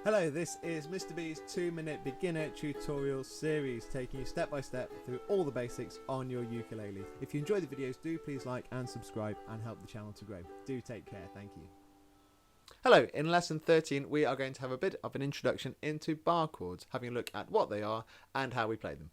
Hello, this is Mr. B's 2-minute beginner tutorial series, taking you step by step through all the basics on your ukulele. If you enjoy the videos, do please like and subscribe and help the channel to grow. Do take care, thank you. Hello, in lesson 13 we are going to have a bit of an introduction into bar chords, having a look at what they are and how we play them.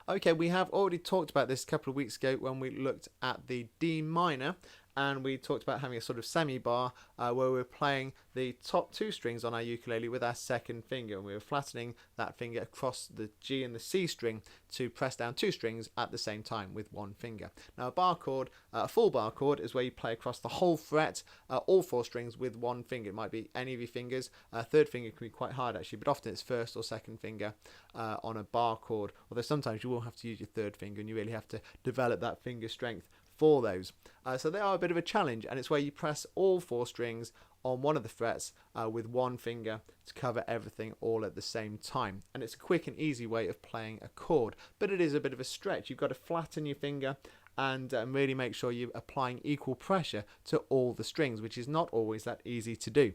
Okay, we have already talked about this a couple of weeks ago when we looked at the D minor, and we talked about having a sort of semi-bar where we're playing the top two strings on our ukulele with our second finger, and we were flattening that finger across the G and the C string to press down two strings at the same time with one finger. Now a bar chord, a full bar chord, is where you play across the whole fret, all four strings with one finger. It might be any of your fingers. Third finger can be quite hard actually, but often it's first or second finger on a bar chord, although sometimes you will have to use your third finger and you really have to develop that finger strength for those. So they are a bit of a challenge, and it's where you press all four strings on one of the frets with one finger to cover everything all at the same time. And it's a quick and easy way of playing a chord, but it is a bit of a stretch. You've got to flatten your finger and really make sure you're applying equal pressure to all the strings, which is not always that easy to do.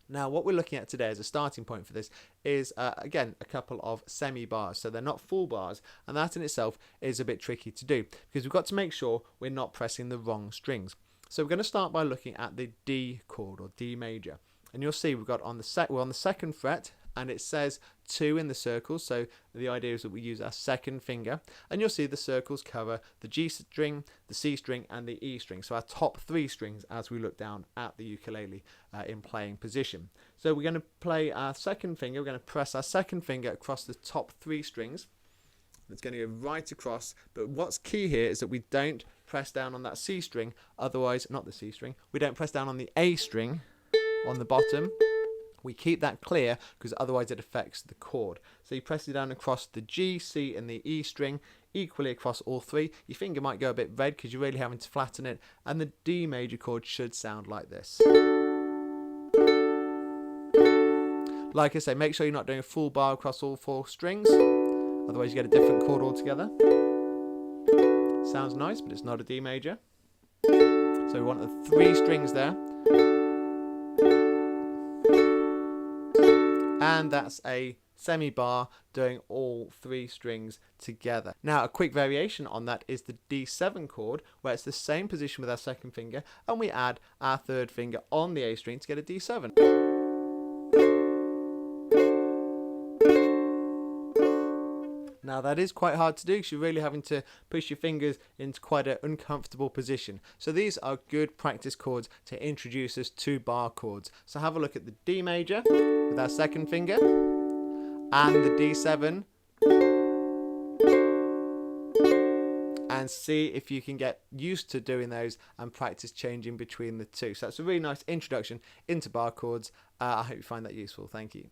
Now what we're looking at today as a starting point for this is again a couple of semi-bars, so they're not full bars, and that in itself is a bit tricky to do because we've got to make sure we're not pressing the wrong strings. So we're going to start by looking at the D chord, or D major, and you'll see we've got we're on the second fret, and it says 2 in the circles, so the idea is that we use our second finger, and you'll see the circles cover the G string, the C string and the E string, so our top three strings as we look down at the ukulele in playing position. So we're going to play our second finger, we're going to press our second finger across the top three strings. It's going to go right across, but what's key here is that we don't press down on that C string, otherwise, not the C string, we don't press down on the A string on the bottom. We keep that clear because otherwise it affects the chord. So you press it down across the G, C and the E string, equally across all three. Your finger might go a bit red because you're really having to flatten it, and the D major chord should sound like this. Like I say, make sure you're not doing a full bar across all four strings, otherwise you get a different chord altogether. Sounds nice, but it's not a D major. So we want the three strings there. And that's a semi-bar doing all three strings together. Now a quick variation on that is the D7 chord, where it's the same position with our second finger, and we add our third finger on the A string to get a D7. Now that is quite hard to do because you're really having to push your fingers into quite an uncomfortable position. So these are good practice chords to introduce us to bar chords. So have a look at the D major with our second finger and the D7, and see if you can get used to doing those and practice changing between the two. So that's a really nice introduction into bar chords. I hope you find that useful. Thank you.